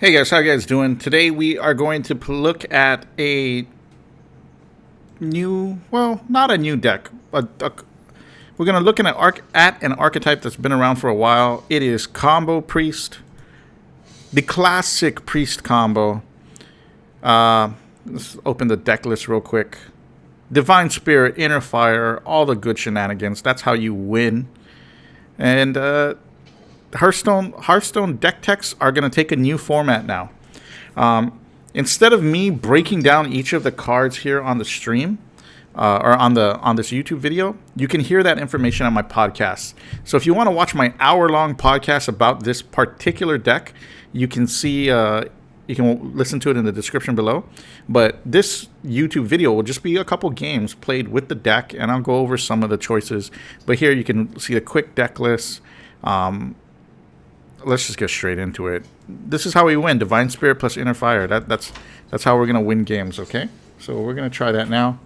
Hey guys, how you guys doing? Today we are going to look at a new, well, not a new deck, but we're going to look at an archetype that's been around for a while. It is Combo Priest, the classic Priest combo. Let's open the deck list real quick. Divine Spirit, Inner Fire, all the good shenanigans. That's how you win. And Hearthstone deck techs are going to take a new format now. Instead of me breaking down each of the cards here on the stream or on this YouTube video, you can hear that information on my podcast. So if you want to watch my hour-long podcast about this particular deck, you can see you can listen to it in the description below. But this YouTube video will just be a couple games played with the deck, and I'll go over some of the choices. But here you can see a quick deck list. Let's just get straight into it. This is how we win: Divine Spirit plus Inner Fire. That's how we're gonna win games. Okay, so we're gonna try that now.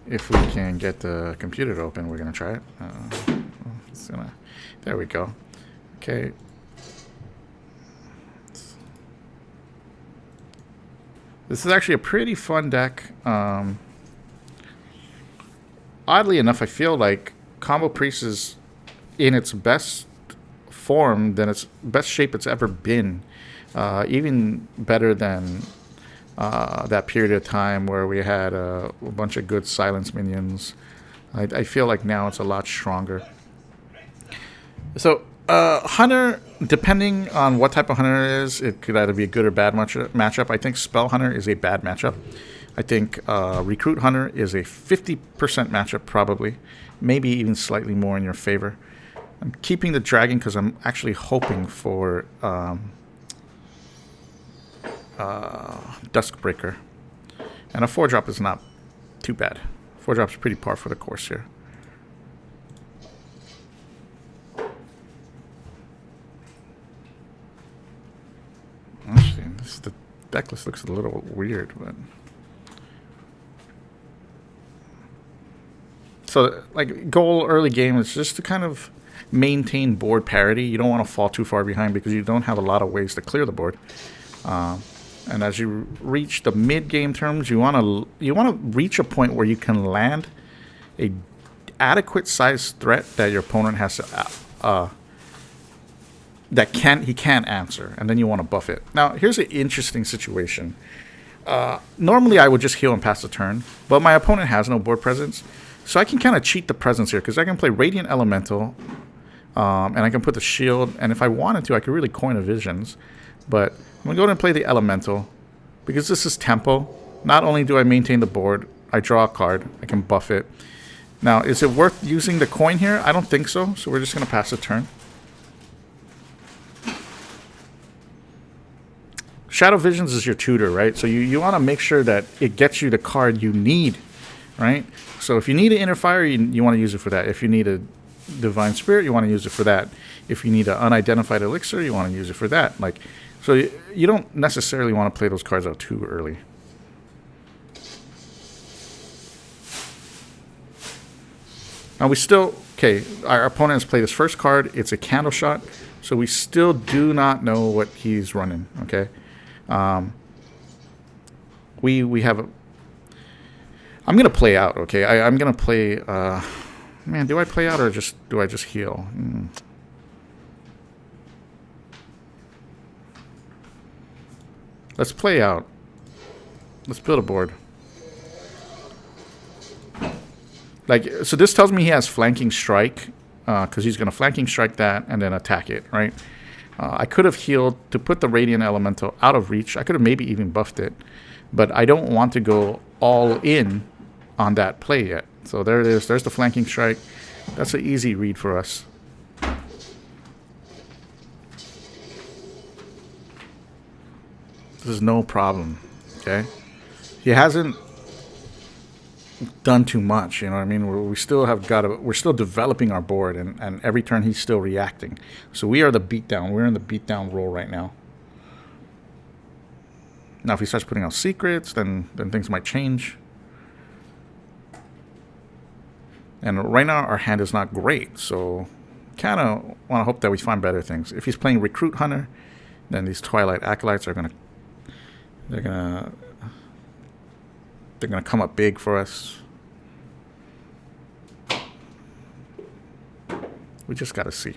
If we can get the computer to open, we're gonna try it. There we go. Okay. This is actually a pretty fun deck. Oddly enough, I feel like Combo Priest is in its best form, than its best shape it's ever been. Even better than that period of time where we had a bunch of good silence minions. I feel like now it's a lot stronger. So, Hunter, depending on what type of Hunter it is, it could either be a good or bad matchup. I think Spell Hunter is a bad matchup. I think Recruit Hunter is a 50% matchup, probably. Maybe even slightly more in your favor. I'm keeping the Dragon because I'm actually hoping for Duskbreaker. And a 4-drop is not too bad. 4-drop's pretty par for the course here. Actually, the deck list looks a little weird, but... So, like, goal early game is just to kind of maintain board parity. You don't want to fall too far behind because you don't have a lot of ways to clear the board. And as you reach the mid-game terms, you want to reach a point where you can land a adequate size threat that your opponent has to he can't answer, and then you want to buff it. Now, here's an interesting situation. Normally, I would just heal and pass the turn, but my opponent has no board presence. So I can kind of cheat the presence here because I can play Radiant Elemental and I can put the shield. And if I wanted to, I could really coin a Visions. But I'm going to go ahead and play the Elemental because this is tempo. Not only do I maintain the board, I draw a card. I can buff it. Now, is it worth using the coin here? I don't think so. So we're just going to pass the turn. Shadow Visions is your tutor, right? So you want to make sure that it gets you the card you need, right? So if you need an Inner Fire, you want to use it for that. If you need a Divine Spirit, you want to use it for that. If you need an Unidentified Elixir, you want to use it for that. Like, so you don't necessarily want to play those cards out too early. Now we still, okay, our opponent has played his first card. It's a Candle Shot. So we still do not know what he's running, okay? We have a... I'm going to play out, okay? I'm going to play... man, do I play out or do I just heal? Let's play out. Let's build a board. Like, so this tells me he has Flanking Strike, because he's going to Flanking Strike that and then attack it, right? I could have healed to put the Radiant Elemental out of reach. I could have maybe even buffed it. But I don't want to go all in on that play yet. So there it is. There's the Flanking Strike. That's an easy read for us. This is no problem. Okay? He hasn't done too much, you know what I mean? We still have we're still developing our board, and every turn he's still reacting. So we are the beatdown. We're in the beatdown role right now. Now if he starts putting out secrets, then things might change. And right now our hand is not great, so kind of want to hope that we find better things. If he's playing Recruit Hunter, then these Twilight Acolytes are they're gonna come up big for us. We just gotta see.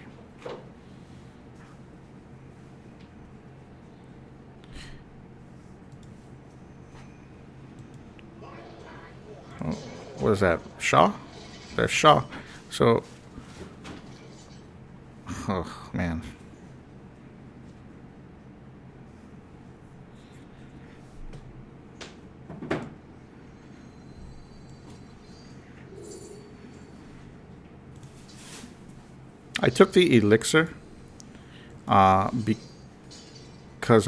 Oh, what is that? Shaw? There's Shaw. So, oh man. I took the elixir because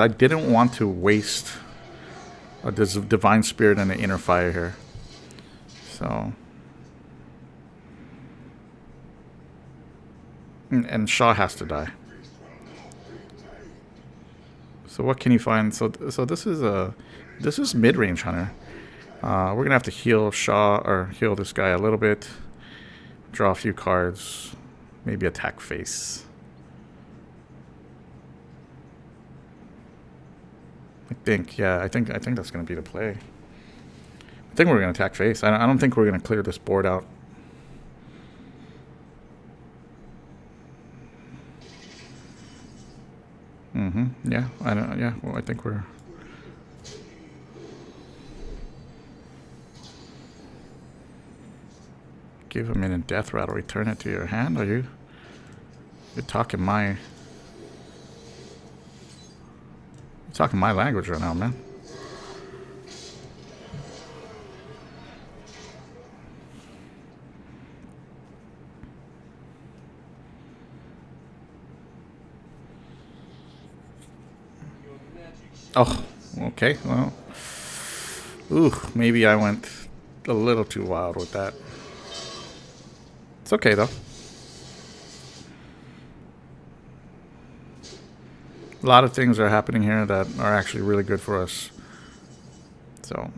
I didn't want to waste this divine spirit and the inner fire here. So, and Shaw has to die. So what can you find? So this is mid-range hunter. We're gonna have to heal Shaw or heal this guy a little bit. Draw a few cards. Maybe attack face. I think that's gonna be the play. I think we're gonna attack face. I don't think we're gonna clear this board out. Yeah. Yeah. Well, I think we're. Give a minute death rattle. Return it to your hand. Are you? You're talking my. You're talking my language right now, man. Oh, okay. Well, ooh, maybe I went a little too wild with that. It's okay though. A lot of things are happening here that are actually really good for us. So.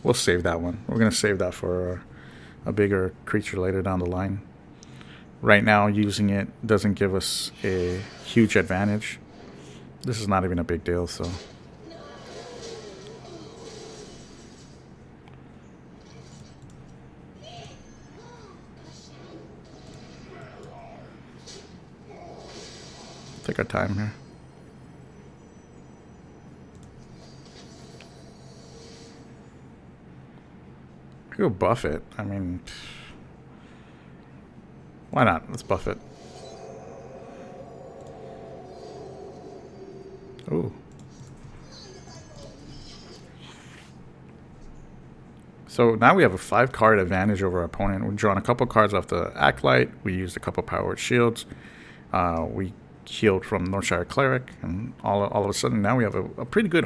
We'll save that one. We're going to save that for a bigger creature later down the line. Right now, using it doesn't give us a huge advantage. This is not even a big deal, so. Take our time here. I could go buff it. I mean, why not? Let's buff it. Ooh. So now we have a 5-card advantage over our opponent. We've drawn a couple cards off the Acolyte. We used a couple powered shields. We healed from Northshire Cleric, and all of a sudden now we have a pretty good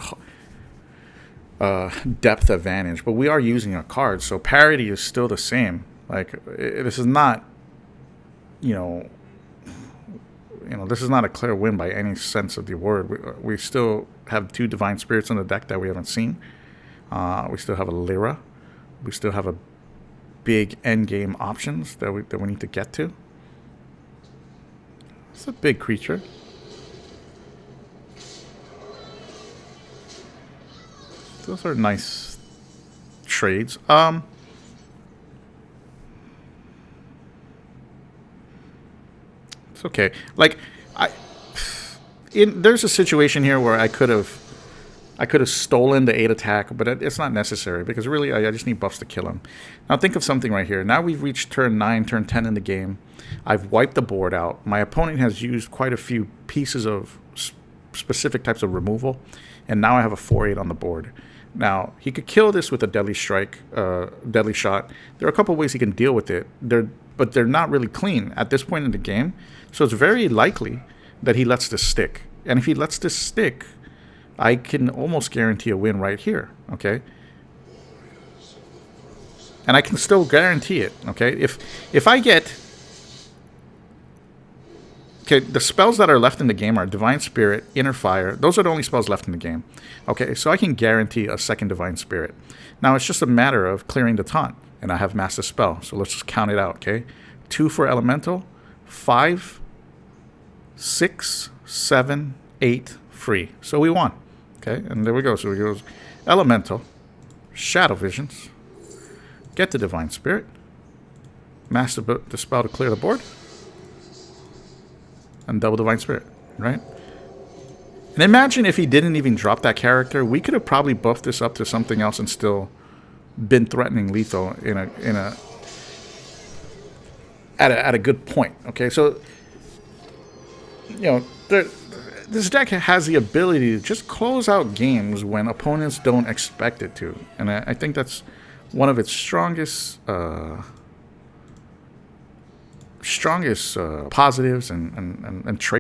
depth advantage. But we are using a card, so parity is still the same. Like, this is not, this is not a clear win by any sense of the word. We still have 2 Divine Spirits in the deck that we haven't seen. We still have a Lyra. We still have a big endgame options that we need to get to. It's a big creature. Those are nice trades. It's okay. Like, there's a situation here where I could have stolen the 8 attack, but it's not necessary because really I just need buffs to kill him. Now think of something right here. Now we've reached turn 9, turn 10 in the game. I've wiped the board out. My opponent has used quite a few pieces of specific types of removal, and now I have a 4/8 on the board. Now he could kill this with a deadly strike, deadly shot. There are a couple ways he can deal with it. But they're not really clean at this point in the game. So it's very likely that he lets this stick. And if he lets this stick, I can almost guarantee a win right here, okay? And I can still guarantee it, okay? If I get Okay, the spells that are left in the game are Divine Spirit, Inner Fire. Those are the only spells left in the game. Okay, so I can guarantee a second Divine Spirit. Now, it's just a matter of clearing the taunt, and I have Master Spell. So let's just count it out, okay? 2 for Elemental, 5, 6, 7, 8 free. So we won, okay? And there we go. So we go Elemental, Shadow Visions, get the Divine Spirit, Master the spell to clear the board, and double Divine Spirit, right? And imagine if he didn't even drop that character, we could have probably buffed this up to something else and still been threatening lethal at a good point. Okay, so you know this deck has the ability to just close out games when opponents don't expect it to, and I think that's one of its strongest positives and traits.